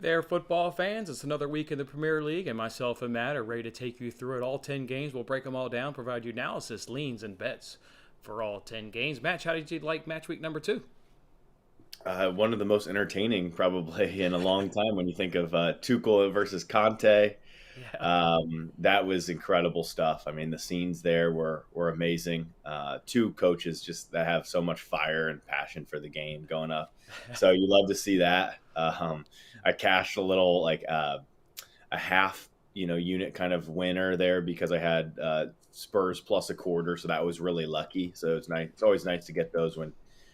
There, football fans. It's another week in the Premier League, and myself and Matt are ready to take you through it. All 10 games. We'll break them all down, provide you analysis, leans, and bets for all 10 games. Match, how did you like match week number two? One of the most entertaining probably in a long time when you think of Tuchel versus Conte. Yeah. That was incredible stuff. I mean, the scenes there were amazing. Two coaches just that have so much fire and passion for the game going up. So you love to see that. I cashed a little a half unit kind of winner there because I had Spurs plus a quarter, so that was really lucky. So it's nice. It's always nice to get those when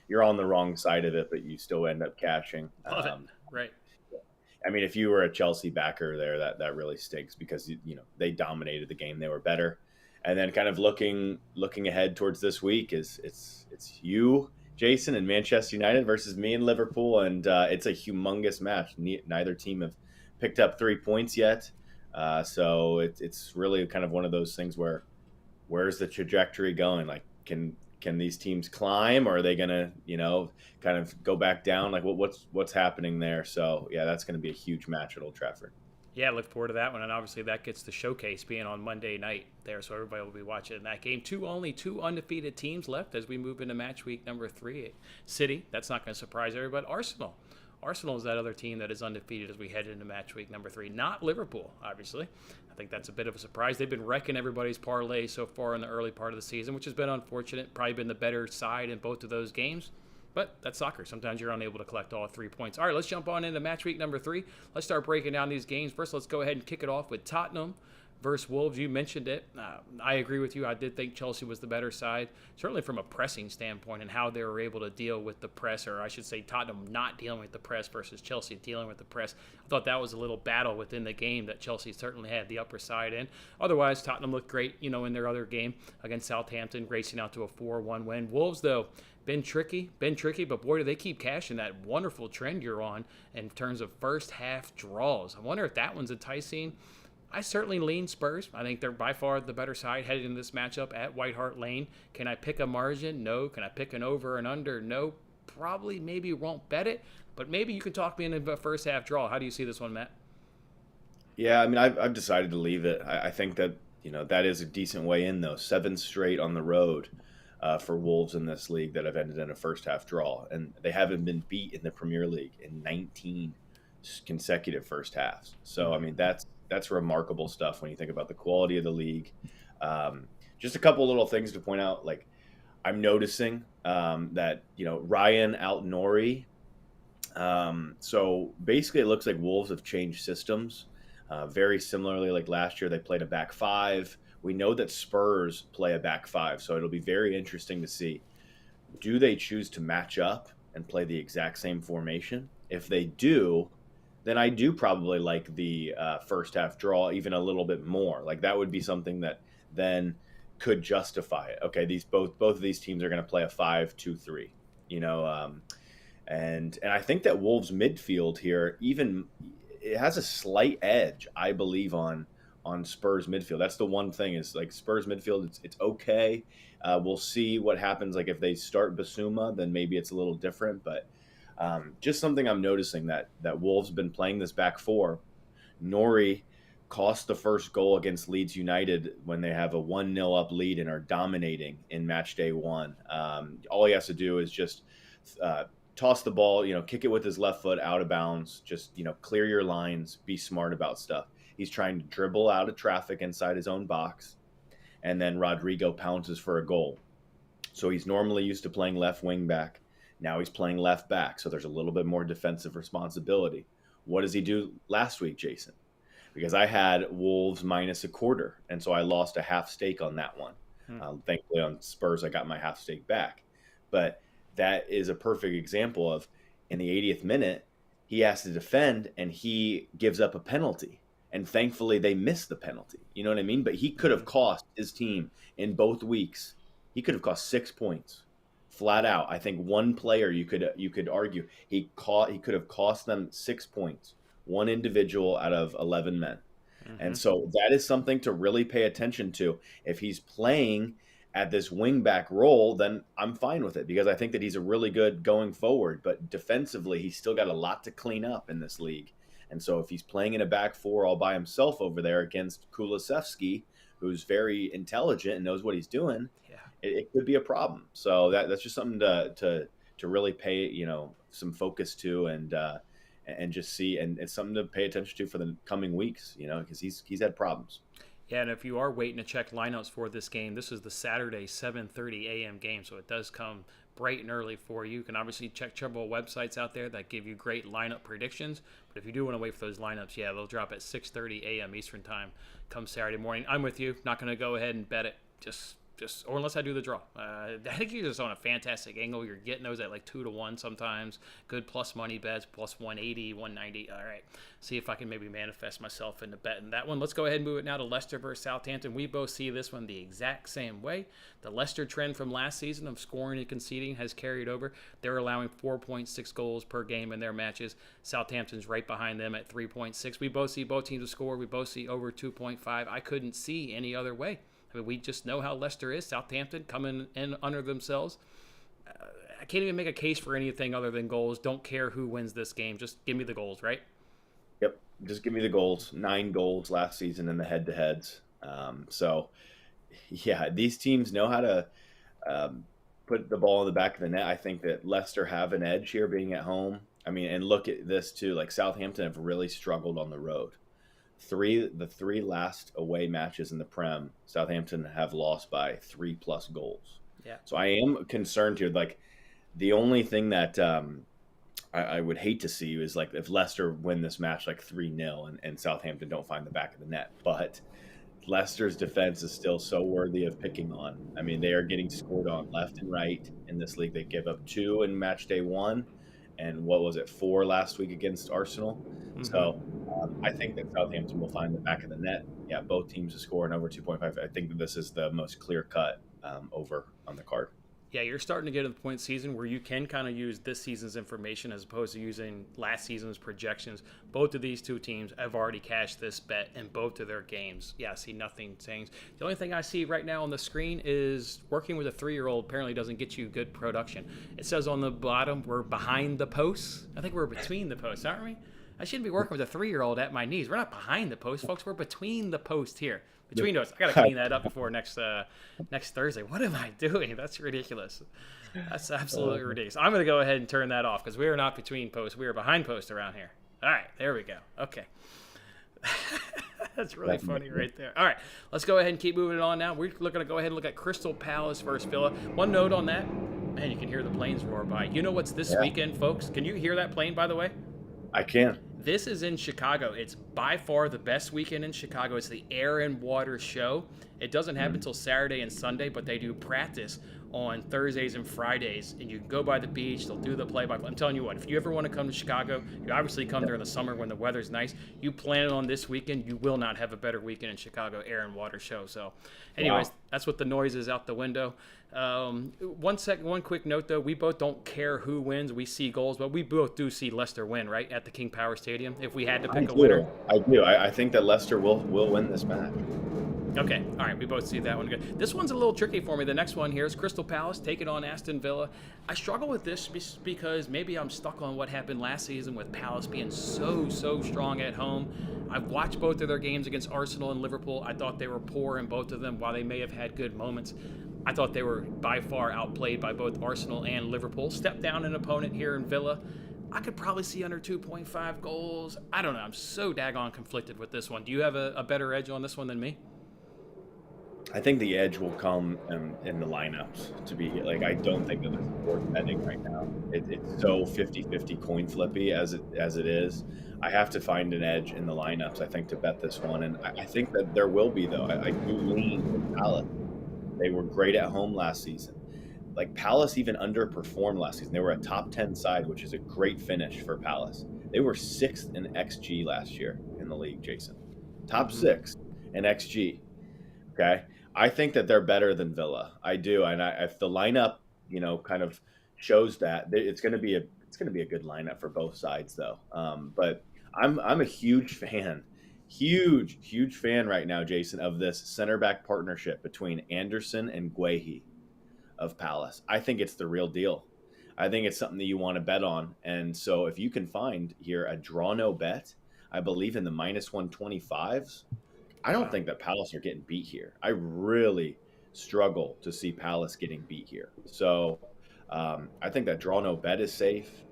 you're on the wrong side of it, but you still end up cashing. Love it. Right. I mean, if you were a Chelsea backer there, that really stinks because they dominated the game. They were better. And then kind of looking ahead towards this week is it's you, Jason, and Manchester United versus me and Liverpool, and it's a humongous match. Neither team have picked up 3 points yet, so it's really kind of one of those things where where's the trajectory going? Like, can these teams climb, or are they gonna kind of go back down? Like what's happening there? So yeah, that's going to be a huge match at Old Trafford. Yeah, look forward to that one. And obviously, that gets the showcase being on Monday night there. So everybody will be watching that game. Only two undefeated teams left as we move into match week number three. City, that's not going to surprise everybody. Arsenal. Arsenal is that other team that is undefeated as we head into match week number three. Not Liverpool, obviously. I think that's a bit of a surprise. They've been wrecking everybody's parlay so far in the early part of the season, which has been unfortunate. Probably been the better side in both of those games. But that's soccer. Sometimes you're unable to collect all 3 points. All right, let's jump on into match week number three. Let's start breaking down these games. First, let's go ahead and kick it off with Tottenham versus Wolves. You mentioned it. I agree with you. I did think Chelsea was the better side, certainly from a pressing standpoint and how they were able to deal with the press, or I should say Tottenham not dealing with the press versus Chelsea dealing with the press. I thought that was a little battle within the game that Chelsea certainly had the upper side in. Otherwise, Tottenham looked great, in their other game against Southampton, racing out to a 4-1 win. Wolves, though, been tricky, but boy, do they keep cashing that wonderful trend you're on in terms of first half draws. I wonder if that one's enticing. I certainly lean Spurs. I think they're by far the better side headed into this matchup at White Hart Lane. Can I pick a margin? No. Can I pick an over and under? No. Probably, maybe won't bet it, but maybe you can talk me into the first half draw. How do you see this one, Matt? Yeah, I mean, I've decided to leave it. I think that that is a decent way in though. 7 straight on the road for Wolves in this league that have ended in a first half draw, and they haven't been beat in the Premier League in 19 consecutive first halves. So I mean, that's remarkable stuff when you think about the quality of the league. Just a couple little things to point out. Like, I'm noticing that Ryan Alt-Nouri. So basically, it looks like Wolves have changed systems. Very similarly, like last year, they played a back five. We know that Spurs play a back five, so it'll be very interesting to see. Do they choose to match up and play the exact same formation? If they do, then I do probably like the first half draw even a little bit more. Like, that would be something that then could justify it. Okay, both of these teams are going to play a 5-2-3. And I think that Wolves midfield here, even it has a slight edge, I believe, on Spurs midfield. That's the one thing, is like Spurs midfield, it's okay. We'll see what happens. Like, if they start Basuma, then maybe it's a little different, but just something I'm noticing that Wolves have been playing this back four. Nori cost the first goal against Leeds United when they have a 1-0 up lead and are dominating in match day one. All he has to do is just toss the ball, kick it with his left foot out of bounds, just, clear your lines, be smart about stuff. He's trying to dribble out of traffic inside his own box, and then Rodrigo pounces for a goal. So he's normally used to playing left wing back. Now he's playing left back, so there's a little bit more defensive responsibility. What does he do last week, Jason? Because I had Wolves minus a quarter, and so I lost a half stake on that one. Thankfully, on Spurs, I got my half stake back. But that is a perfect example of, in the 80th minute, he has to defend, and he gives up a penalty. And thankfully, they missed the penalty. You know what I mean? But he could have cost his team in both weeks. He could have cost 6 points. Flat out. I think one player, you could argue he could have cost them 6 points, one individual out of 11 men. And so that is something to really pay attention to. If he's playing at this wingback role, then I'm fine with it, because I think that he's a really good going forward. But defensively, he's still got a lot to clean up in this league. And so if he's playing in a back four all by himself over there against Kulusevski, who's very intelligent and knows what he's doing, Yeah. it could be a problem. So that's just something to really pay, some focus to, and just see, and it's something to pay attention to for the coming weeks, because he's had problems. Yeah, and if you are waiting to check lineups for this game, this is the Saturday 7:30 a.m. game, so it does come bright and early for you. You can obviously check several websites out there that give you great lineup predictions, but if you do want to wait for those lineups, yeah, they'll drop at 6:30 a.m. Eastern time come Saturday morning. I'm with you. Not going to go ahead and bet it. Just or unless I do the draw. I think you're just on a fantastic angle. You're getting those at like 2-1 sometimes. Good plus money bets, plus 180, 190. All right. See if I can maybe manifest myself into betting that one. Let's go ahead and move it now to Leicester versus Southampton. We both see this one the exact same way. The Leicester trend from last season of scoring and conceding has carried over. They're allowing 4.6 goals per game in their matches. Southampton's right behind them at 3.6. We both see both teams to score. We both see over 2.5. I couldn't see any other way. I mean, we just know how Leicester is. Southampton coming in under themselves. I can't even make a case for anything other than goals. Don't care who wins this game. Just give me the goals, right? Yep. Just give me the goals. 9 goals last season in the head-to-heads. So, yeah, these teams know how to put the ball in the back of the net. I think that Leicester have an edge here being at home. I mean, and look at this too. Like, Southampton have really struggled on the road. The three last away matches in the Prem, Southampton have lost by 3+ goals. Yeah. So I am concerned here. Like, the only thing that I would hate to see is like if Leicester win this match like 3-0 and Southampton don't find the back of the net. But Leicester's defense is still so worthy of picking on. I mean, they are getting scored on left and right in this league. They give up 2 in match day 1. And what was it, 4 last week against Arsenal? Mm-hmm. So I think that Southampton will find the back of the net. Yeah, both teams are scoring over 2.5. I think that this is the most clear cut over on the card. Yeah, you're starting to get to the point season where you can kind of use this season's information as opposed to using last season's projections. Both of these two teams have already cashed this bet in both of their games. Yeah, I see nothing changed. The only thing I see right now on the screen is working with a 3-year-old apparently doesn't get you good production. It says on the bottom we're behind the posts. I think we're between the posts, aren't we? I shouldn't be working with a 3-year-old at my knees. We're not behind the post, folks. We're between the post here. Between those. I got to clean that up before next Thursday. What am I doing? That's ridiculous. That's absolutely ridiculous. I'm going to go ahead and turn that off because we are not between posts. We are behind posts around here. All right. There we go. Okay. That's really funny right there. All right. Let's go ahead and keep moving it on now. We're going to go ahead and look at Crystal Palace versus Villa. One note on that. Man, you can hear the planes roar by. You know what's this weekend, folks? Can you hear that plane, by the way? I can. This is in Chicago. It's by far the best weekend in Chicago. It's the Air and Water Show. It doesn't happen until Saturday and Sunday, but they do practice on Thursdays and Fridays, and you can go by the beach. They'll do the play-by-play. I'm telling you what, if you ever want to come to Chicago, you obviously come during the summer when the weather's nice. You plan it on this weekend, you will not have a better weekend in Chicago, Air and Water Show. So anyways, That's what the noise is out the window. One quick note, though. We both don't care who wins. We see goals, but we both do see Leicester win, right, at the King Power Stadium, if we had to pick a winner. I do. I think that Leicester will win this match. Okay. All right. We both see that one good. This one's a little tricky for me. The next one here is Crystal Palace taking on Aston Villa. I struggle with this because maybe I'm stuck on what happened last season with Palace being so strong at home. I've watched both of their games against Arsenal and Liverpool. I thought they were poor in both of them. While they may have had good moments, I thought they were by far outplayed by both Arsenal and Liverpool. Step down an opponent here in Villa. I could probably see under 2.5 goals. I don't know. I'm so daggone conflicted with this one. Do you have a better edge on this one than me? I think the edge will come in the lineups. To be like, I don't think that it's worth betting right now. It's so 50-50 coin flippy as it is. I have to find an edge in the lineups, I think, to bet this one. And I think that there will be, though. I do lean with Palace. They were great at home last season. Like, Palace even underperformed last season. They were a top 10 side, which is a great finish for Palace. They were 6th in XG last year in the league, Jason. Top 6 in XG. Okay? I think that they're better than Villa. I do. And if the lineup, kind of shows that, it's going to be a good lineup for both sides, though. But I'm a huge fan. Huge fan right now, Jason, of this center back partnership between Anderson and Guehi of Palace. I think it's the real deal. I think it's something that you want to bet on. And so if you can find here a draw no bet, I believe, in the minus 125s. I don't Wow. think that Palace are getting beat here. I really struggle to see Palace getting beat here. So I think that draw no bet is safe.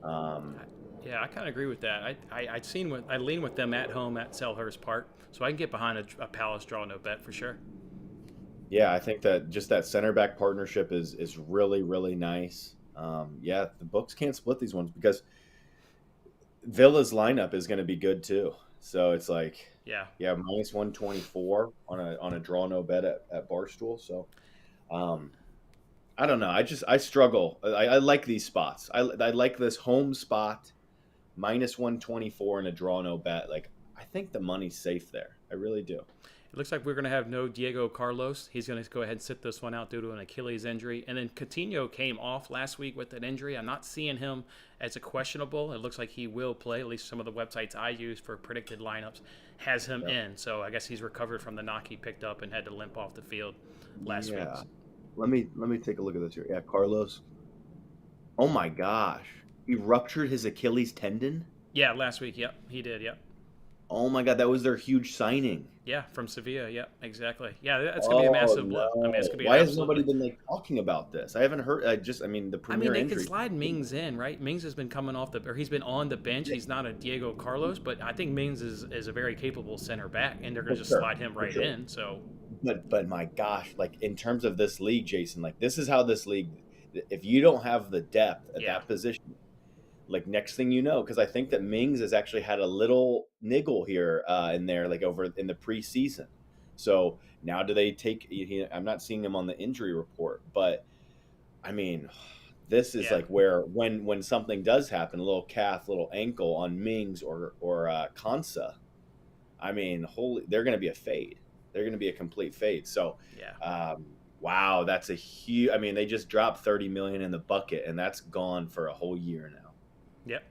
Um, Yeah, I kind of agree with that. I'd seen what I lean with them at home at Selhurst Park, so I can get behind a Palace draw no bet for sure. yeah, I think that just that center back partnership is really really nice. Yeah, the books can't split these ones because Villa's lineup is going to be good too. So it's like, Yeah, yeah, minus 124 on a draw no bet at Barstool. So um, I don't know. I struggle. I like these spots. I like this home spot minus 124 and a draw no bet. Like I think the money's safe there. I really do. it looks like we're going to have no Diego Carlos. He's going to go ahead and sit this one out due to an Achilles injury. And then Coutinho came off last week with an injury. I'm not seeing him as a questionable. It looks like he will play. At least some of the websites I use for predicted lineups has him Yeah. in. So I guess he's recovered from the knock he picked up and had to limp off the field last week. Yeah. Let me take a look at this here. Yeah, Carlos. Oh my gosh. He ruptured his Achilles tendon. Yeah, last week. Yep, he did. Yep. Oh my god, that was their huge signing. Yeah, from Sevilla. Yep, exactly. Yeah, that's gonna be a Oh massive blip. I mean, it's no. gonna be an Why has nobody absolutely. been like talking about this? I haven't heard I mean the I mean, premier they could injury. slide Mings in, right? Mings has been coming off or he's been on the bench. He's not a Diego Carlos, but I think Mings is a very capable center back, and they're gonna For just sure. slide him For right sure. in. So But my gosh, like in terms of this league, Jason, like this is how this league if you don't have the depth at yeah, that position, like next thing you know, because I think that Mings has actually had a little niggle here in there, like over in the preseason. So now do they take? I'm not seeing him on the injury report, but I mean, this is yeah, like where when something does happen, a little calf, little ankle on Mings or Kansa. I mean, holy, they're going to be a fade. They're going to be a complete fade. So, yeah. wow, that's a huge. I mean, they just dropped 30 million in the bucket, and that's gone for a whole year now. Yep.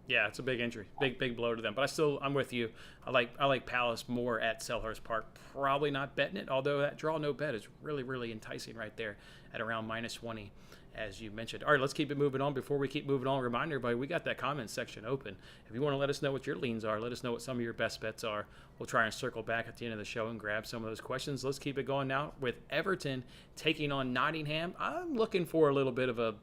Yeah, it's a big injury, big blow to them. But I'm with you. I like Palace more at Selhurst Park. Probably not betting it, although that draw no bet is really enticing right there at around -20, as you mentioned. All right, let's keep it moving on. Before we keep moving on, remind everybody we got that comment section open. If you want to let us know what your leans are, let us know what some of your best bets are. We'll try and circle back at the end of the show and grab some of those questions. Let's keep it going now with Everton taking on Nottingham. I'm looking for a little bit of a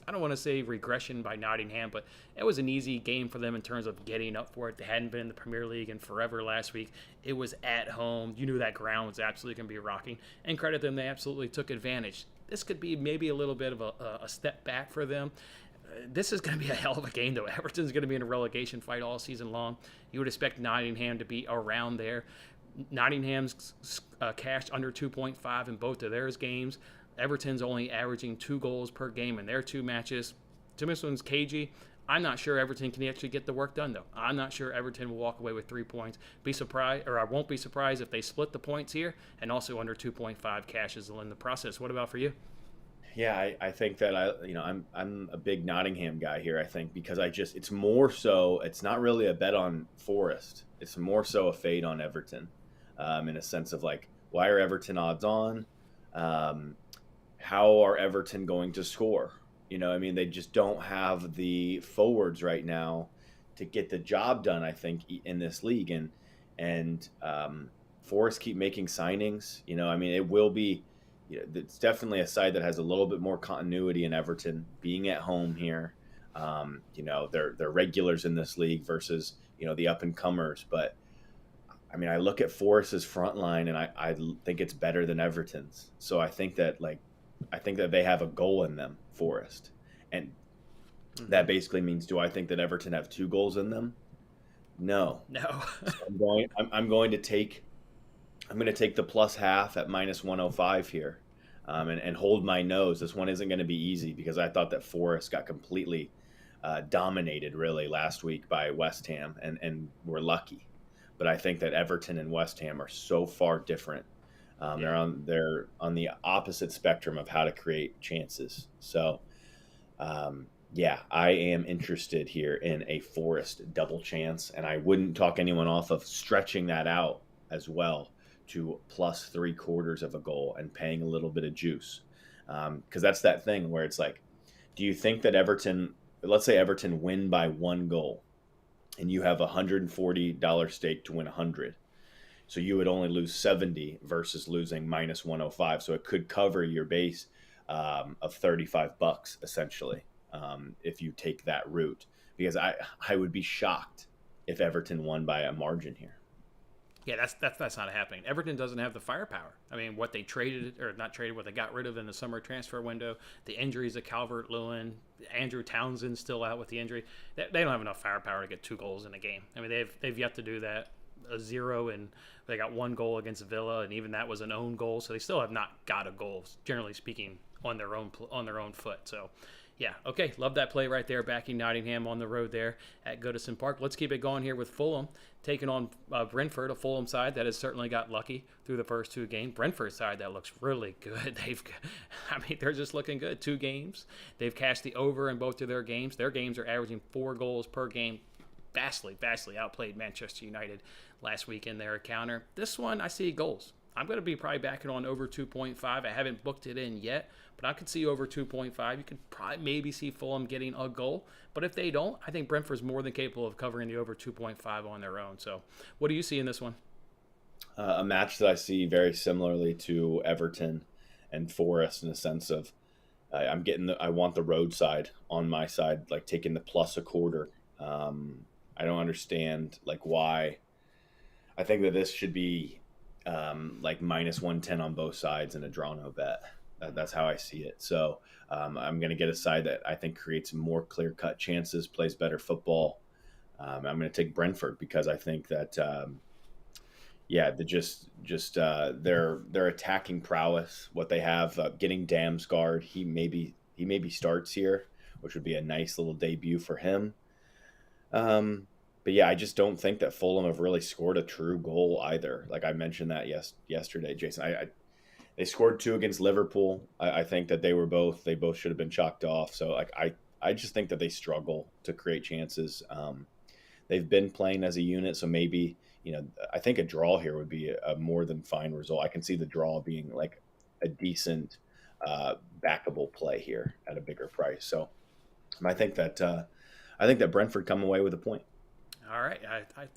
I don't want to say regression by Nottingham, but it was an easy game for them in terms of getting up for it. They hadn't been in the Premier League in forever last week. It was at home. You knew that ground was absolutely going to be rocking. And credit them, they absolutely took advantage. This could be maybe a little bit of a step back for them. This is going to be a hell of a game, though. Everton's going to be in a relegation fight all season long. You would expect Nottingham to be around there. Nottingham's cashed under 2.5 in both of their games. Everton's only averaging 2 goals per game in their 2 matches. To this one's cagey. I'm not sure Everton can actually get the work done, though. I'm not sure Everton will walk away with 3 points. Be surprised, or I won't be surprised if they split the points here and also under 2.5 cashes in the process. What about for you? Yeah, I think that I'm a big Nottingham guy here. I think because it's more so it's not really a bet on Forest. It's more so a fade on Everton, in a sense of like why are Everton odds on? Um, how are Everton going to score? I mean, they just don't have the forwards right now to get the job done. I think in this league, and Forest keep making signings. I mean, it will be. It's definitely a side that has a little bit more continuity in Everton being at home here. They're regulars in this league versus the up and comers, but I mean, I look at Forest's front line and I think it's better than Everton's. So I think that they have a goal in them, Forest. And Mm-hmm. that basically means do I think that Everton have 2 goals in them? No. No. So I'm going to take the plus half at -105 here, and hold my nose. This one isn't going to be easy because I thought that Forest got completely dominated really last week by West Ham, and we're lucky. But I think that Everton and West Ham are so far different. They're yeah. on the opposite spectrum of how to create chances. So, yeah, I am interested here in a Forest double chance, and I wouldn't talk anyone off of stretching that out as well to plus 3/4 of a goal and paying a little bit of juice. Because that's that thing where it's like, do you think that let's say Everton win by 1 goal. and you have $140 stake to win 100. So you would only lose 70 versus losing minus 105. So it could cover your base of $35 essentially, if you take that route. Because I would be shocked if Everton won by a margin here. Yeah, that's not happening. Everton doesn't have the firepower. I mean, what they traded, or not traded, what they got rid of in the summer transfer window, the injuries of Calvert-Lewin, Andrew Townsend still out with the injury. They don't have enough firepower to get 2 goals in a game. I mean, they've yet to do that. A 0, and they got 1 goal against Villa, and even that was an own goal. So they still have not got a goal, generally speaking, on their own foot. So. Yeah, okay. Love that play right there, backing Nottingham on the road there at Goodison Park. Let's keep it going here with Fulham taking on Brentford, a Fulham side that has certainly got lucky through the first 2 games. Brentford side that looks really good. They're just looking good. 2 games. They've cashed the over in both of their games. Their games are averaging 4 goals per game. Vastly outplayed Manchester United last week in their encounter. This one, I see goals. I'm going to be probably backing on over 2.5. I haven't booked it in yet, but I could see over 2.5. You could probably maybe see Fulham getting a goal. But if they don't, I think Brentford's more than capable of covering the over 2.5 on their own. So what do you see in this one? A match that I see very similarly to Everton and Forest in the sense of I want the road side on my side, like taking the plus a quarter. I don't understand like why. I think that this should be like minus 110 on both sides and a draw no bet. That's how I see it. So I'm going to get a side that I think creates more clear-cut chances, plays better football. I'm going to take Brentford because I think that their attacking prowess, what they have, getting Damsgaard, he maybe starts here, which would be a nice little debut for him. But yeah, I just don't think that Fulham have really scored a true goal either. Like I mentioned that yesterday, Jason. They scored 2 against Liverpool. I think that they both should have been chalked off. So like I just think that they struggle to create chances. They've been playing as a unit, so maybe I think a draw here would be a more than fine result. I can see the draw being like a decent backable play here at a bigger price. So I think that Brentford come away with a point. All right,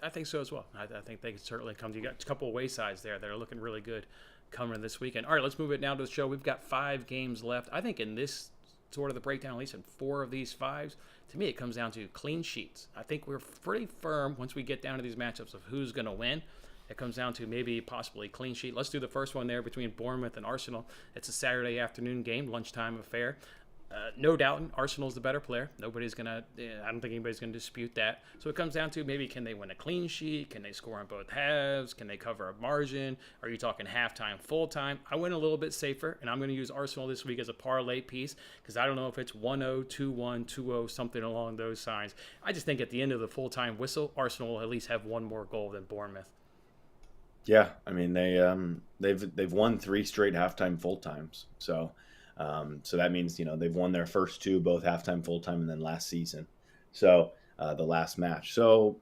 I think so as well. I think they can certainly come. You got a couple of waysides there that are looking really good coming this weekend. All right, let's move it now to the show. We've got 5 games left. I think in this sort of the breakdown, at least in 4 of these 5s, to me it comes down to clean sheets. I think we're pretty firm once we get down to these matchups of who's going to win. It comes down to maybe possibly clean sheet. Let's do the first one there between Bournemouth and Arsenal. It's a Saturday afternoon game, lunchtime affair. No doubt, Arsenal's the better player. I don't think anybody's going to dispute that. So it comes down to maybe can they win a clean sheet? Can they score on both halves? Can they cover a margin? Are you talking halftime, full-time? I went a little bit safer, and I'm going to use Arsenal this week as a parlay piece because I don't know if it's 1-0, 2-1, 2-0, something along those signs. I just think at the end of the full-time whistle, Arsenal will at least have 1 more goal than Bournemouth. Yeah, I mean they've won 3 straight halftime full times. So that means they've won their first 2, both halftime full time, and then last season. So the last match. So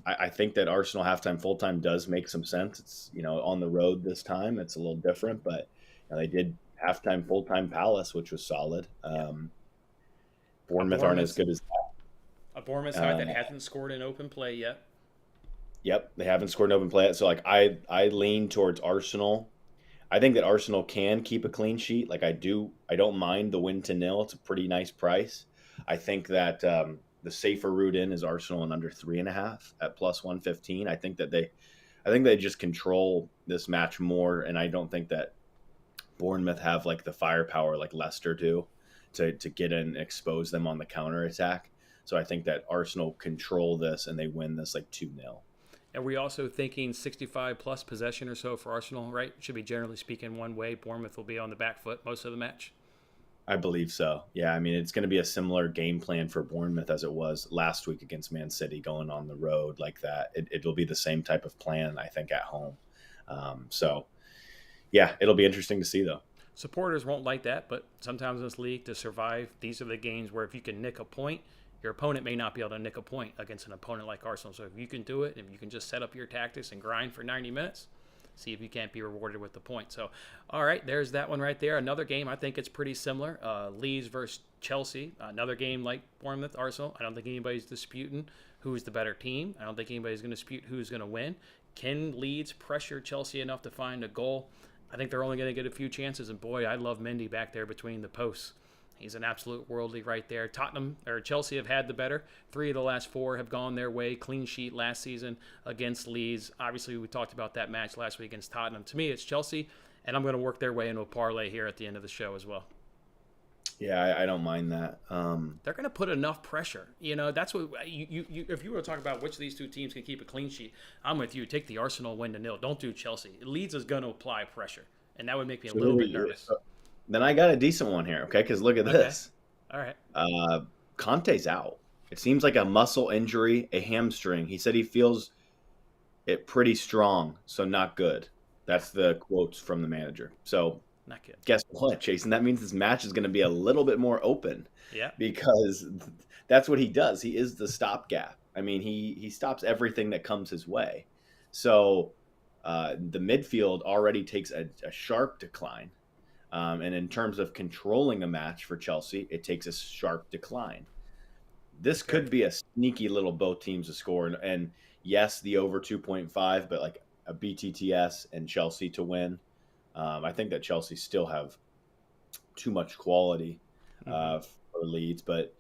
I think that Arsenal halftime full time does make some sense. It's on the road this time. It's a little different, but they did halftime full time Palace, which was solid. Bournemouth aren't as good as that. A Bournemouth side that hasn't scored in open play yet. Yep, they haven't scored an open play. So like I lean towards Arsenal. I think that Arsenal can keep a clean sheet. Like I don't mind the win to 0. It's a pretty nice price. I think that the safer route in is Arsenal and under 3.5 at plus 115. I think they just control this match more, and I don't think that Bournemouth have like the firepower like Leicester do to get in and expose them on the counter attack. So I think that Arsenal control this and they win this like 2-0. And we also thinking 65-plus possession or so for Arsenal, right? Should be generally speaking one way. Bournemouth will be on the back foot most of the match. I believe so. Yeah, I mean, it's going to be a similar game plan for Bournemouth as it was last week against Man City, going on the road like that. It'll be the same type of plan, I think, at home. So, yeah, it'll be interesting to see, though. Supporters won't like that, but sometimes in this league, to survive, these are the games where if you can nick a point, your opponent may not be able to nick a point against an opponent like Arsenal. So if you can do it, if you can just set up your tactics and grind for 90 minutes, see if you can't be rewarded with the point. So, all right, there's that one right there. Another game, I think it's pretty similar. Leeds versus Chelsea. Another game like Bournemouth, Arsenal. I don't think anybody's disputing who's the better team. I don't think anybody's going to dispute who's going to win. Can Leeds pressure Chelsea enough to find a goal? I think they're only going to get a few chances. And boy, I love Mendy back there between the posts. He's an absolute worldly right there. Chelsea have had the better. 3 of the last 4 have gone their way. Clean sheet last season against Leeds. Obviously, we talked about that match last week against Tottenham. To me, it's Chelsea, and I'm going to work their way into a parlay here at the end of the show as well. Yeah, I don't mind that. They're going to put enough pressure. That's what you if you were to talk about which of these two teams can keep a clean sheet, I'm with you. Take the Arsenal win to 0. Don't do Chelsea. Leeds is going to apply pressure, and that would make me a little bit nervous. Then I got a decent one here, okay? Because look at this. All right. Conte's out. It seems like a muscle injury, a hamstring. He said he feels it pretty strong, so not good. That's the quotes from the manager. So not good. Guess what, Jason? That means this match is going to be a little bit more open. Yeah. Because that's what he does. He is the stopgap. I mean, he stops everything that comes his way. So the midfield already takes a sharp decline. And in terms of controlling a match for Chelsea, it takes a sharp decline. This could be a sneaky little both teams to score. And yes, the over 2.5, but like a BTTS and Chelsea to win. I think that Chelsea still have too much quality for Leeds. But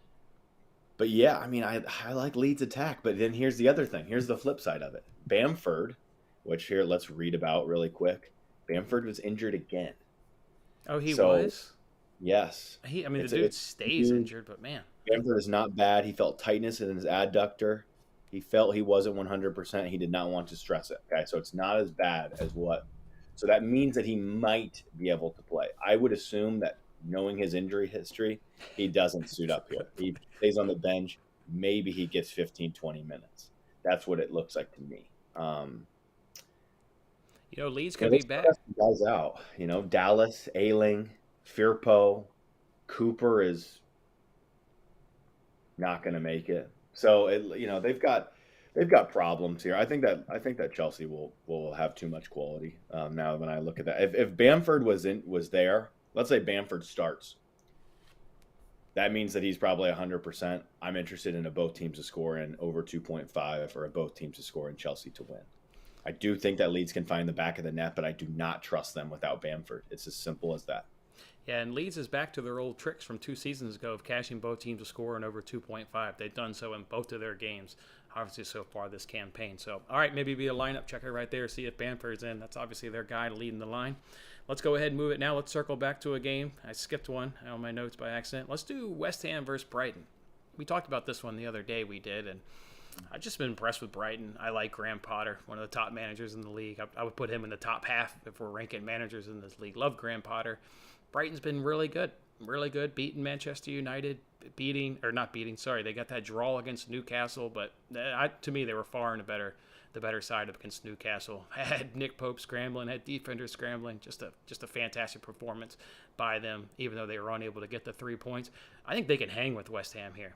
yeah, I mean, I like Leeds attack. But then here's the other thing. Here's the flip side of it. Bamford, which here let's read about really quick. Bamford was injured again. Oh, he was? Yes. The dude stays injured, but man. Bamford is not bad. He felt tightness in his adductor. He felt he wasn't 100%. He did not want to stress it. Okay, so it's not as bad as what. So that means that he might be able to play. I would assume that knowing his injury history, he doesn't suit up here. He stays on the bench. Maybe he gets 15, 20 minutes. That's what it looks like to me. Leeds could be bad. Guys out. Dallas, Ayling, Firpo, Cooper is not going to make it. So they've got problems here. I think that Chelsea will have too much quality. Now when I look at that, if Bamford was there, let's say Bamford starts, that means that he's probably 100%. I'm interested in a both teams to score in over 2.5 or a both teams to score in Chelsea to win. I do think that Leeds can find the back of the net, but I do not trust them without Bamford. It's as simple as that. Yeah, and Leeds is back to their old tricks from 2 seasons ago of cashing both teams to score in over 2.5. They've done so in both of their games, obviously so far this campaign. So, all right, maybe be a lineup checker right there, see if Bamford's in. That's obviously their guy leading the line. Let's go ahead and move it now. Let's circle back to a game. I skipped one on my notes by accident. Let's do West Ham versus Brighton. We talked about this one the other day, we did, and I've just been impressed with Brighton. I like Graham Potter, one of the top managers in the league. I would put him in the top half if we're ranking managers in this league. Love Graham Potter. Brighton's been really good, beating Manchester United, they got that draw against Newcastle, but to me they were far in the better side against Newcastle. Had Nick Pope scrambling, had defenders scrambling, just a fantastic performance by them, even though they were unable to get the 3 points. I think they can hang with West Ham here.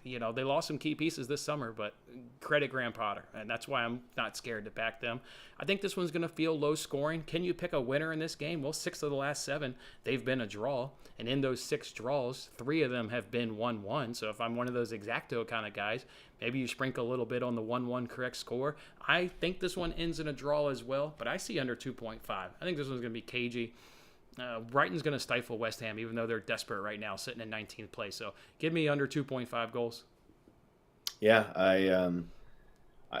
They lost some key pieces this summer, but credit Graham Potter, and that's why I'm not scared to back them. I think this one's going to feel low scoring. Can you pick a winner in this game? Well, 6 of the last 7, they've been a draw, and in those 6 draws, 3 of them have been 1-1. So if I'm one of those exacto kind of guys, maybe you sprinkle a little bit on the 1-1 correct score. I think this one ends in a draw as well, but I see under 2.5. I think this one's going to be cagey. Brighton's going to stifle West Ham, even though they're desperate right now, sitting in 19th place. So give me under 2.5 goals. Yeah,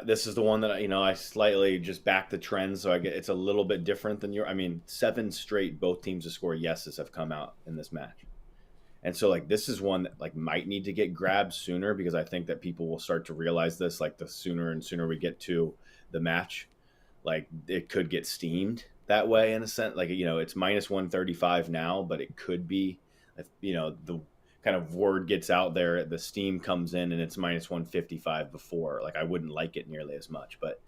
this is the one that I slightly just back the trend, so it's a little bit different than 7 straight both teams to score yeses have come out in this match. And so this is one that might need to get grabbed sooner, because I think that people will start to realize this, the sooner we get to the match, it could get steamed that way in a sense. It's minus 135 now, but it could be, the kind of word gets out there, the steam comes in and it's minus 155 before. I wouldn't like it nearly as much, but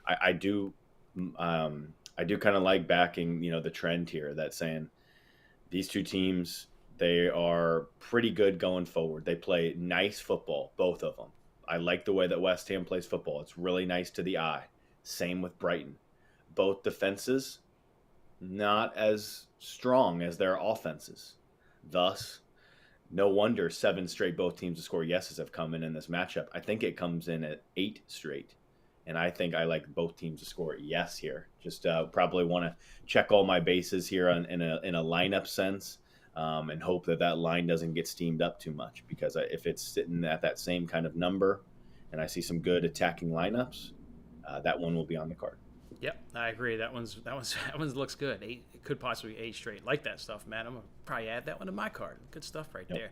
I do kind of like backing, the trend here that's saying these two teams, they are pretty good going forward. They play nice football, both of them. I like the way that West Ham plays football. It's really nice to the eye. Same with Brighton. both defenses not as strong as their offenses. Thus, no wonder 7 straight both teams to score yeses have come in this matchup. I think it comes in at 8 straight. And I think I like both teams to score yes here. Just probably want to check all my bases here in a lineup sense, and hope that line doesn't get steamed up too much. Because if it's sitting at that same kind of number, and I see some good attacking lineups, that one will be on the card. Yep, I agree. That one looks good. It could possibly 8 straight. Like that stuff, man. I'm gonna probably add that one to my card. Good stuff right there.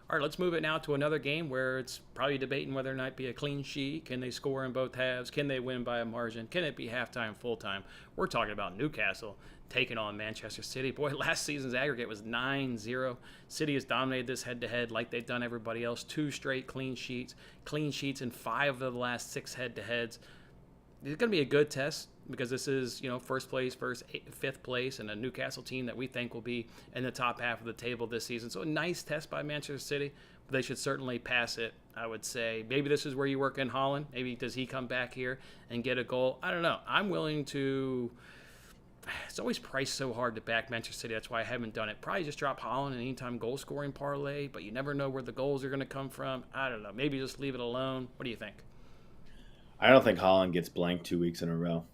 All right, let's move it now to another game where it's probably debating whether or not it be a clean sheet. Can they score in both halves? Can they win by a margin? Can it be halftime, full time? We're talking about Newcastle taking on Manchester City. Boy, last season's aggregate was 9-0. City has dominated this head-to-head like they've done everybody else. 2 straight clean sheets in 5 of the last 6 head-to-heads. It's going to be a good test because this is, first place, fifth place, and a Newcastle team that we think will be in the top half of the table this season. So a nice test by Manchester City, but they should certainly pass it, I would say. Maybe this is where you work in Holland. Maybe does he come back here and get a goal? I don't know. I'm willing to... It's always priced so hard to back Manchester City. That's why I haven't done it. Probably just drop Holland an anytime goal-scoring parlay, but you never know where the goals are going to come from. I don't know. Maybe just leave it alone. What do you think? I don't think Holland gets blanked 2 weeks in a row.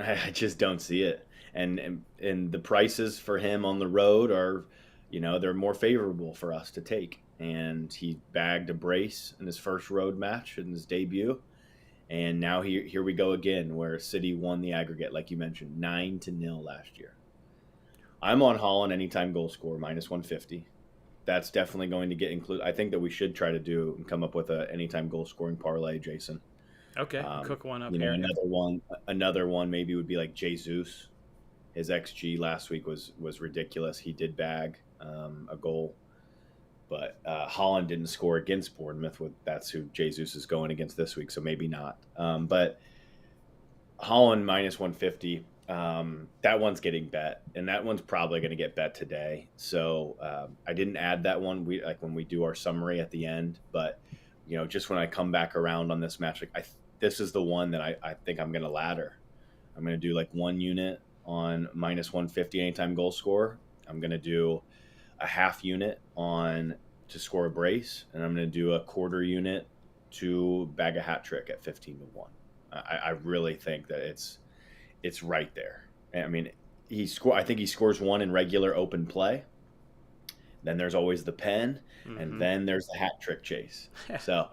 I just don't see it. And the prices for him on the road are, they're more favorable for us to take. And he bagged a brace in his first road match in his debut. And now here we go again, where City won the aggregate, like you mentioned, 9-0 last year. I'm on Holland anytime goal score, -150. That's definitely going to get included. I think that we should try to do and come up with a anytime goal scoring parlay, Jason. Okay, cook one up here. Another one maybe would be like Jesus. His XG last week was ridiculous. He did bag a goal, but Holland didn't score against Bournemouth. That's who Jesus is going against this week, so maybe not. But Holland -150. That one's getting bet, and that one's probably going to get bet today. So I didn't add that one. When we do our summary at the end, but just when I come back around on this match, this is the one that I think I'm going to ladder. I'm going to do 1 unit on -150 anytime goal score. I'm going to do a half unit to score a brace, and I'm going to do a quarter unit to bag a hat trick at 15-1. I really think that it's right there. I mean, I think he scores 1 in regular open play. Then there's always the pen, and then there's the hat trick chase. So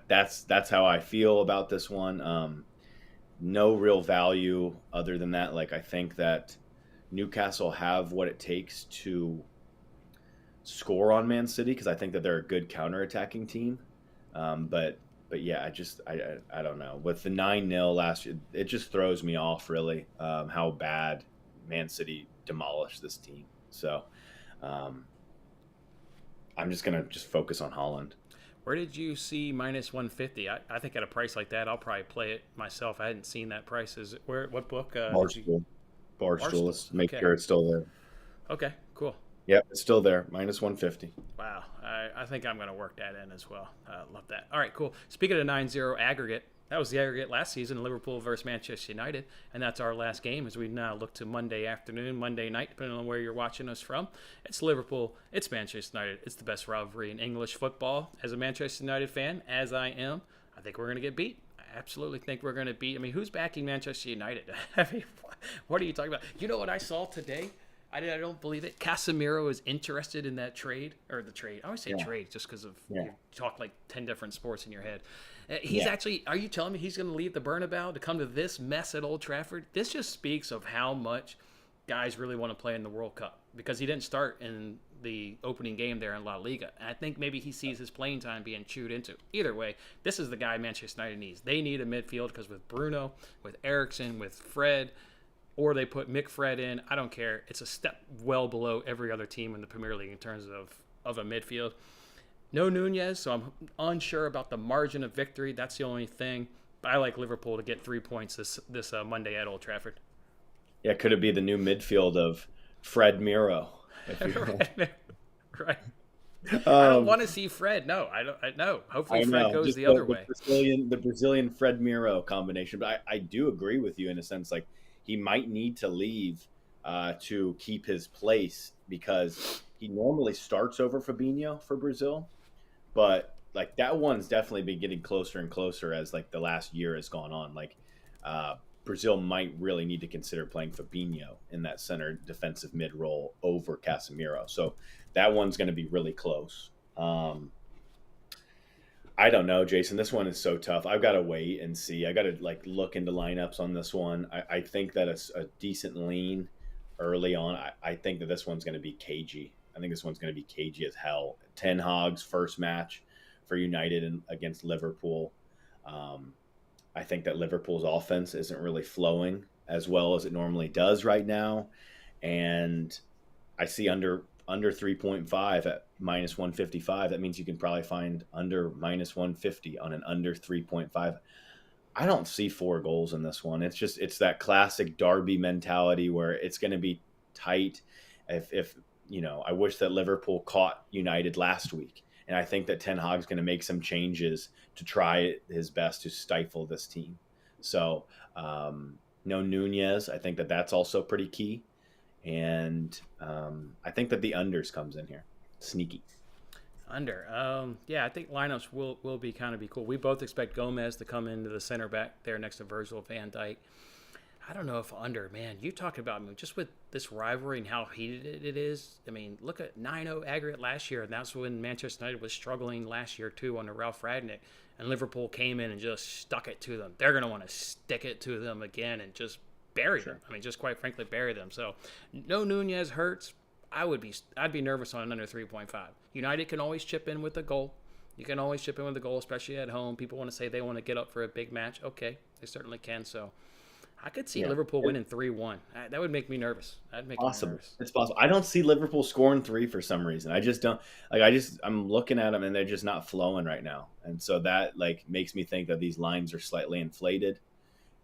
that's how I feel about this one. No real value other than that. I think that Newcastle have what it takes to score on Man City, because I think that they're a good counterattacking team. But yeah, I don't know. With the 9-0 last year, it just throws me off really, how bad Man City demolished this team. So I'm just going to focus on Holland. Where did you see -150? I think at a price like that, I'll probably play it myself. I hadn't seen that price. What book? Barstool. Let's make sure it's still there. Okay, cool. Yep, it's still there, -150. Wow. I think I'm going to work that in as well. Love that. All right, cool. Speaking of 9-0 aggregate, that was the aggregate last season, Liverpool versus Manchester United, and that's our last game as we now look to Monday afternoon, Monday night, depending on where you're watching us from. It's Liverpool, it's Manchester United. It's the best rivalry in English football. As a Manchester United fan, as I am, I think we're going to get beat. I absolutely think we're going to beat. I mean, who's backing Manchester United? I mean, what are you talking about? You know what I saw today? I don't believe it. Casemiro is interested in that trade, or the trade. I always say trade just because of you talk 10 different sports in your head. He's actually, are you telling me he's going to leave the Bernabeu to come to this mess at Old Trafford? This just speaks of how much guys really want to play in the World Cup, because he didn't start in the opening game there in La Liga. And I think maybe he sees his playing time being chewed into. Either way, this is the guy Manchester United needs. They need a midfield because with Bruno, with Eriksen, with Fred, or they put Mick Fred in, I don't care. It's a step well below every other team in the Premier League in terms of a midfield. No Nunez, so I'm unsure about the margin of victory. That's the only thing. But I like Liverpool to get 3 points this Monday at Old Trafford. Yeah, could it be the new midfield of Fred Miro? Right. I don't want to see Fred. No, I don't. No. Hopefully Fred goes the other way. The Brazilian Fred Miro combination. But I do agree with you in a sense. he might need to leave to keep his place because he normally starts over Fabinho for Brazil, but like that one's definitely been getting closer and closer as like the last year has gone on. Like Brazil might really need to consider playing Fabinho in that center defensive mid role over Casemiro. So that one's going to be really close. I don't know, Jason. This one is so tough. I've got to wait and see. I got to like look into lineups on this one. I think that it's a decent lean early on. I think that this one's going to be cagey. I think this one's going to be cagey as hell. Ten Hag's first match for United against Liverpool. I think that Liverpool's offense isn't really flowing as well as it normally does right now, and I see under 3.5 at minus 155. That means you can probably find under minus 150 on an under 3.5. I don't see 4 goals in this one. It's that classic derby mentality where it's going to be tight. If I wish that Liverpool caught United last week. And I think that Ten Hag's going to make some changes to try his best to stifle this team. So, no Nunez. I think that that's also pretty key. And I think that the unders comes in here. Sneaky. Under. Yeah, I think lineups will be kind of be cool. We both expect Gomez to come into the center back there next to Virgil van Dijk. I don't know if under, man, you talked about just with this rivalry and how heated it is. I mean, look at 9-0 aggregate last year, and that's when Manchester United was struggling last year too under Ralph Ragnick, and Liverpool came in and just stuck it to them. They're going to want to stick it to them again and just bury them. I mean, just quite frankly, bury them. So, no Nunez hurts. I'd be nervous on an under 3.5. United can always chip in with a goal. You can always chip in with a goal, especially at home. People want to say they want to get up for a big match. Okay, they certainly can. So, I could see Liverpool winning 3-1. That would make me nervous. That'd make me nervous. It's possible. I don't see Liverpool scoring 3 for some reason. I just don't I'm looking at them and they're just not flowing right now. And so that like makes me think that these lines are slightly inflated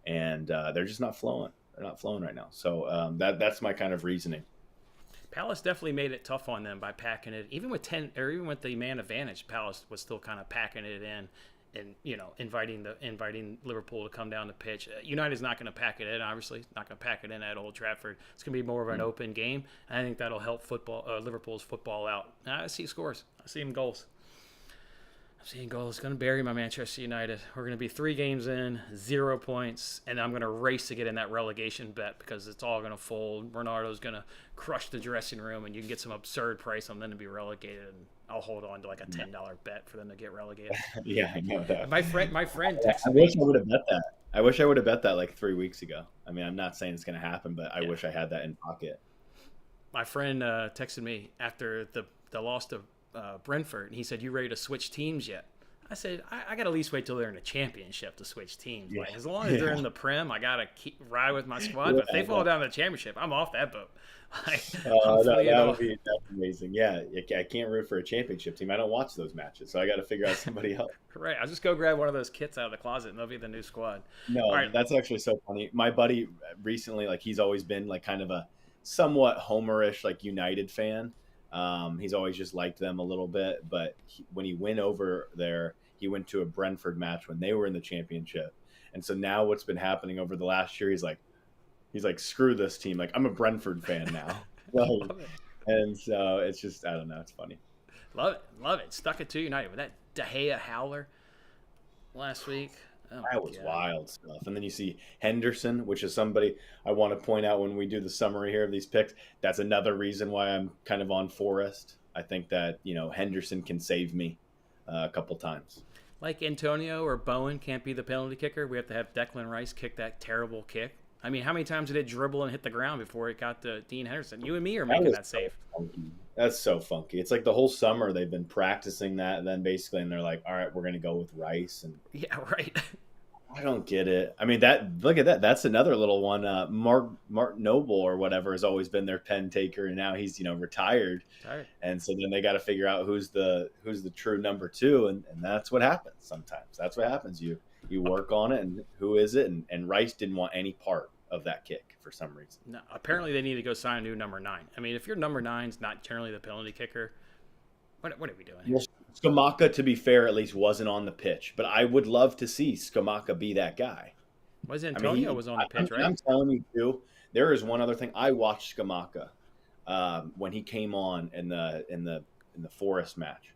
and they're just not flowing. They're not flowing right now. So that's my kind of reasoning. Palace definitely made it tough on them by packing it. Even with even with the man advantage, Palace was still kind of packing it in. And inviting Liverpool to come down the pitch. United's not going to pack it in. Obviously, not going to pack it in at Old Trafford. It's going to be more of an open game. And I think that'll help Liverpool's football out. I see scores. I see them goals. I'm seeing goals. Going to bury my Manchester United. We're going to be 3 games in, 0 points, and I'm going to race to get in that relegation bet because it's all going to fold. Bernardo's going to crush the dressing room, and you can get some absurd price on them to be relegated. And I'll hold on to like a $10 bet for them to get relegated. Yeah, I know that. My friend texted me. I wish I would have bet that. I wish I would have bet that like 3 weeks ago. I mean, I'm not saying it's going to happen, but I wish I had that in pocket. My friend texted me after the loss to Brentford, and he said, "You ready to switch teams yet?" I said, "I got to at least wait till they're in the championship to switch teams. Yeah. Like, as long as they're in the Prem, I got to ride with my squad. But if they fall down the championship, I'm off that boat." That would be amazing. Yeah, I can't root for a championship team. I don't watch those matches, so I got to figure out somebody else. Right. I'll just go grab one of those kits out of the closet, and they'll be the new squad. No, that's actually so funny. My buddy recently, like he's always been like kind of a somewhat homerish like United fan. He's always just liked them a little bit, but when he went over there, he went to a Brentford match when they were in the championship. And so now what's been happening over the last year, he's like, screw this team. Like, I'm a Brentford fan now. And so it's just, I don't know. It's funny. Love it. Stuck it to United with that De Gea howler last week. Oh, that was wild stuff. And then you see Henderson, which is somebody I want to point out when we do the summary here of these picks. That's another reason why I'm kind of on Forest. I think that, Henderson can save me a couple times. Like Antonio or Bowen can't be the penalty kicker. We have to have Declan Rice kick that terrible kick. I mean, how many times did it dribble and hit the ground before it got to Dean Henderson? You and me are making that save. That's so funky. It's like the whole summer they've been practicing that, and then basically, and they're like, all right, we're going to go with Rice. And yeah, right. I don't get it. I mean, look at that. That's another little one. Mark Noble or whatever has always been their pen taker, and now he's retired. And so then they got to figure out who's the true number 2, and that's what happens sometimes. That's what happens. You work on it, and who is it? And Rice didn't want any part of that kick for some reason. No, apparently they need to go sign a new number 9. I mean, if your number 9's not generally the penalty kicker, what are we doing here? Well, Scamacca, to be fair, at least wasn't on the pitch, but I would love to see Scamacca be that guy. Was I mean, Antonio was on the pitch, right? I'm telling you too. There is one other thing. I watched Skamaka when he came on in the Forest match.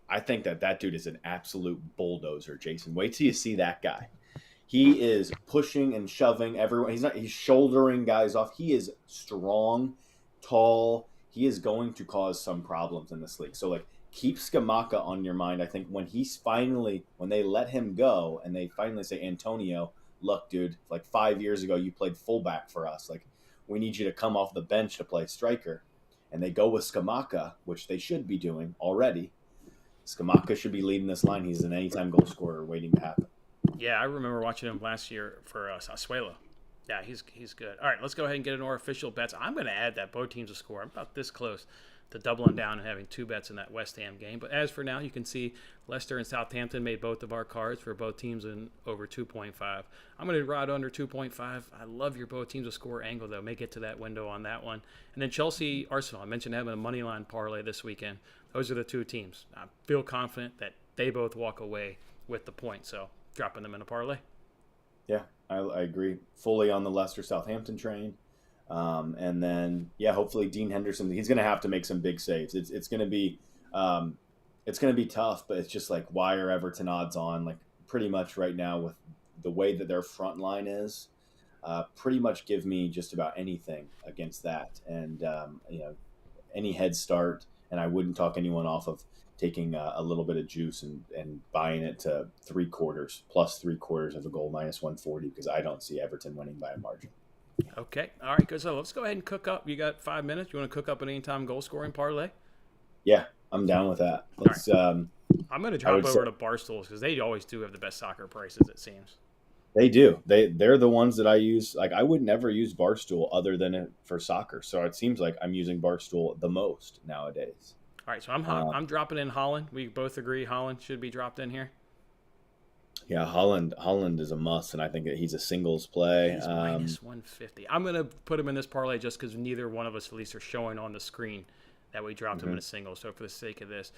I think that dude is an absolute bulldozer, Jason. Wait till you see that guy. He is pushing and shoving everyone. He's shouldering guys off. He is strong, tall. He is going to cause some problems in this league. So like keep Skamaka on your mind. I think when they let him go and they finally say, Antonio, look, dude, like 5 years ago you played fullback for us. Like we need you to come off the bench to play striker. And they go with Skamaka, which they should be doing already. Skamaka should be leading this line. He's an anytime goal scorer waiting to happen. Yeah, I remember watching him last year for Sassuolo. Yeah, he's good. All right, let's go ahead and get into our official bets. I'm going to add that both teams will score. I'm about this close to doubling down and having two bets in that West Ham game. But as for now, you can see Leicester and Southampton made both of our cards for both teams in over 2.5. I'm going to ride under 2.5. I love your both teams to score angle, though. May get to that window on that one. And then Chelsea, Arsenal. I mentioned having a money line parlay this weekend. Those are the two teams. I feel confident that they both walk away with the point. So dropping them in a parlay. Yeah, I agree fully on the Leicester Southampton train. And then, yeah, hopefully Dean Henderson, he's going to have to make some big saves. It's going to be tough, but it's just like, why are Everton odds on? Like pretty much right now with the way that their front line is, pretty much give me just about anything against that. And, any head start, and I wouldn't talk anyone off of taking a little bit of juice and buying it to 3/4 plus 3/4 of a goal minus 140 because I don't see Everton winning by a margin. Okay. All right, good. So let's go ahead and cook up. You got 5 minutes. You want to cook up an anytime goal scoring parlay? Yeah, I'm down with that. Let's. I'm going to drop over to Barstools because they always do have the best soccer prices, it seems. They do. They're the ones that I use. Like I would never use Barstool other than for soccer. So it seems like I'm using Barstool the most nowadays. All right, so I'm dropping in Holland. We both agree Holland should be dropped in here. Yeah, Holland is a must, and I think that he's a singles play. He's minus 150. I'm going to put him in this parlay just because neither one of us at least are showing on the screen that we dropped him in a single. So for the sake of this,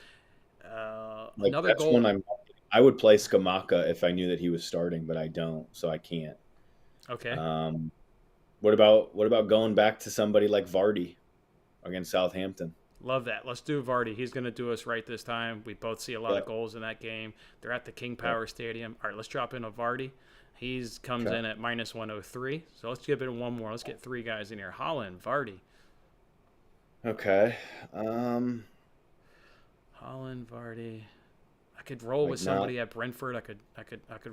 another that's goal. One I would play Skamaka if I knew that he was starting, but I don't, so I can't. Okay. What about going back to somebody like Vardy against Southampton? Love that. Let's do Vardy. He's going to do us right this time. We both see a lot of goals in that game. They're at the King Power Stadium. All right, let's drop in a Vardy. He comes in at minus 103. So let's give it one more. Let's get three guys in here. Holland, Vardy. Okay. Holland, Vardy. I could roll with somebody at Brentford. I could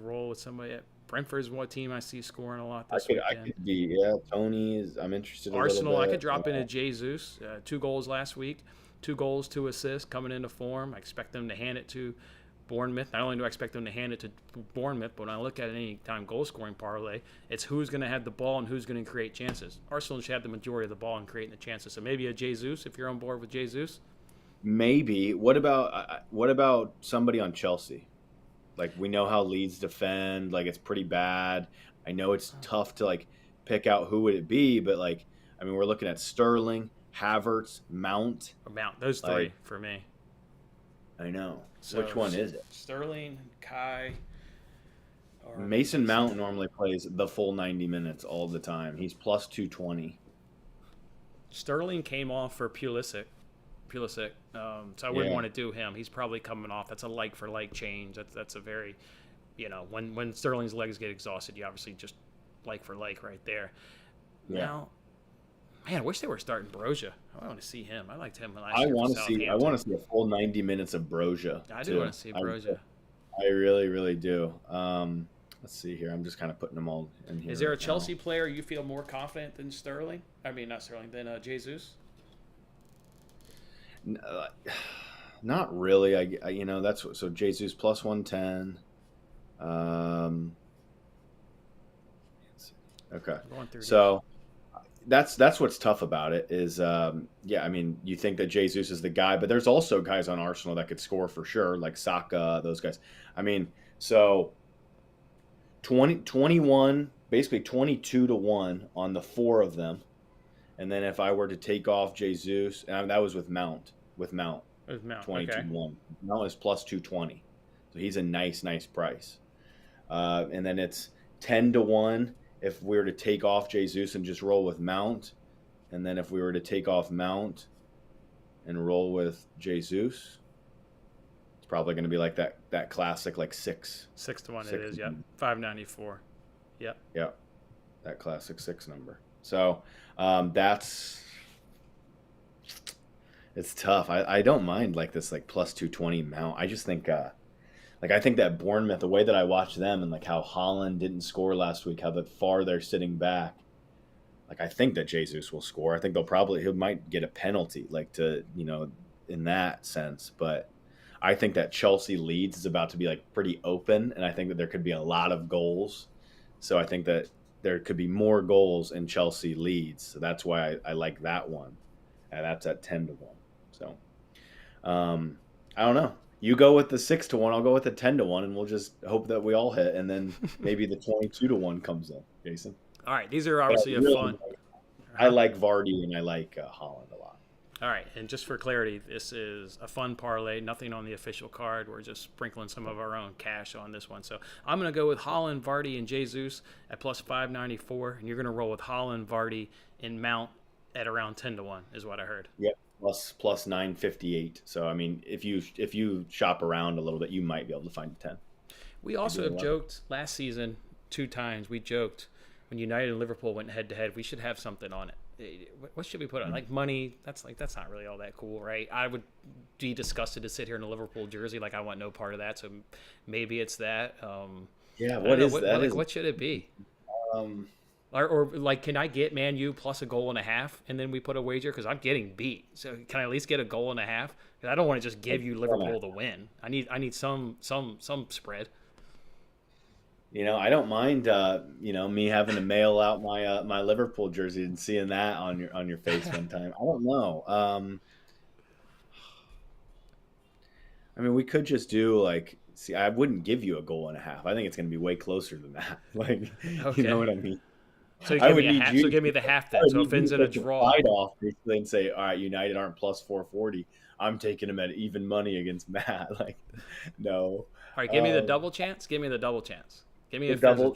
roll with somebody at Brentford's one team I see scoring a lot this weekend. I could be, Tony's. I'm interested in Arsenal, I could drop in a Jesus. 2 goals last week. 2 goals, 2 assists, coming into form. I expect them to hand it to Bournemouth. Not only do I expect them to hand it to Bournemouth, but when I look at any time goal-scoring parlay, it's who's going to have the ball and who's going to create chances. Arsenal should have the majority of the ball and creating the chances. So maybe a Jesus if you're on board with Jesus. Maybe. What about somebody on Chelsea? Like we know how Leeds defend. Like it's pretty bad. I know it's tough to like pick out who would it be, but like I mean we're looking at Sterling, Havertz, Mount. Those three for me. I know. So, which one is it? Sterling, Kai. Mason Mount normally plays the full 90 minutes all the time. He's plus 220. Sterling came off for Pulisic. So I wouldn't want to do him. He's probably coming off. That's a like-for-like change. That's a very, when Sterling's legs get exhausted, you obviously just like-for-like right there. Yeah. Now, man, I wish they were starting Broja. I want to see him. I liked him last year. I want to see a full 90 minutes of Broja. I do want to see Broja. I really, really do. Let's see here. I'm just kind of putting them all in here. Is there a Chelsea player you feel more confident than Sterling? I mean, not Sterling, than Jesus? Not really. That's so Jesus plus 110. Okay. So that's what's tough about it is I mean, you think that Jesus is the guy, but there's also guys on Arsenal that could score for sure, like Saka, those guys. I mean, so 21, basically 22-1 on the 4 of them. And then if I were to take off Jesus, and that was with Mount. 22-1. Mount is plus 220. So he's a nice price. And then it's 10-1 if we were to take off Jesus and just roll with Mount. And then if we were to take off Mount and roll with Jesus, it's probably going to be like that classic, like 6. 6-1 it is, yeah. 594. Yep. Yeah, that classic 6 number. So it's tough. I don't mind like this like plus 220 Mount. I just think I think that Bournemouth, the way that I watched them and like how Holland didn't score last week, how far they're sitting back. Like I think that Jesus will score. I think he might get a penalty, like to in that sense. But I think that Chelsea Leeds is about to be like pretty open, and I think that there could be a lot of goals. So I think that there could be more goals in Chelsea Leeds. So that's why I like that one, and that's at 10-1. So I don't know. You go with the 6-1. I'll go with the 10-1, and we'll just hope that we all hit, and then maybe the 22-1 comes in. Jason. All right, these are obviously fun. I like Vardy and I like Holland a lot. All right, and just for clarity, this is a fun parlay, nothing on the official card. We're just sprinkling some of our own cash on this one. So I'm going to go with Holland, Vardy, and Jesus at plus 594, and you're going to roll with Holland, Vardy, and Mount at around 10-1 is what I heard. Yep, plus 958. So I mean, if you shop around a little bit, you might be able to find a 10. We also have joked last season 2 times. We joked when United and Liverpool went head to head, we should have something on it. What should we put on? Like money? That's not really all that cool, right? I would be disgusted to sit here in a Liverpool jersey. Like I want no part of that. So maybe it's that. Yeah. What should it be? Or like, can I get Man U plus a goal and a half, and then we put a wager because I'm getting beat. So can I at least get a goal and a half? Because I don't want to just give you Liverpool the win. I need some spread. I don't mind, me having to mail out my Liverpool jersey and seeing that on your face one time. I don't know. I mean, we could just do like, see, I wouldn't give you a goal and a half. I think it's going to be way closer than that. Like, okay. You know what I mean? So you give me a half. So give me the half then. So if it ends in a draw, fight off basically and say, all right, United aren't plus 440. I'm taking them at even money against Matt. Like, no. All right, give me the double chance. Give me the double chance. Give me the double.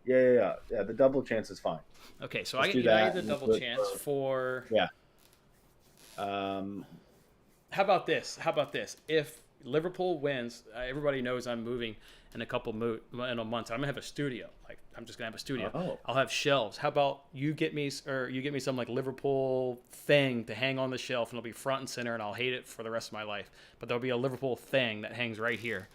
Yeah. The double chance is fine. Okay, so I get United the double chance for. Yeah. How about this? If Liverpool wins, everybody knows I'm moving in a month. I'm gonna have a studio. Like I'm just gonna have a studio. Oh. I'll have shelves. How about you get me some like Liverpool thing to hang on the shelf, and it'll be front and center, and I'll hate it for the rest of my life. But there'll be a Liverpool thing that hangs right here.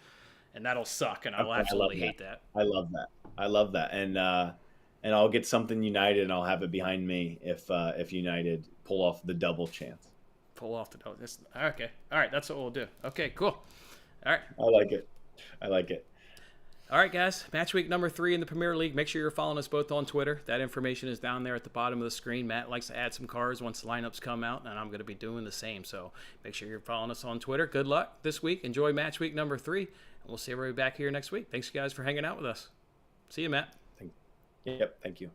And that'll suck, and I'll absolutely hate that. I love that, and I'll get something United, and I'll have it behind me if United pull off the double chance. Okay, all right, that's what we'll do. Okay, cool. All right, I like it. All right, guys. Match week number 3 in the Premier League. Make sure you're following us both on Twitter. That information is down there at the bottom of the screen. Matt likes to add some cards once the lineups come out, and I'm going to be doing the same. So make sure you're following us on Twitter. Good luck this week. Enjoy match week number 3, and we'll see everybody back here next week. Thanks, guys, for hanging out with us. See you, Matt. Yep, thank you.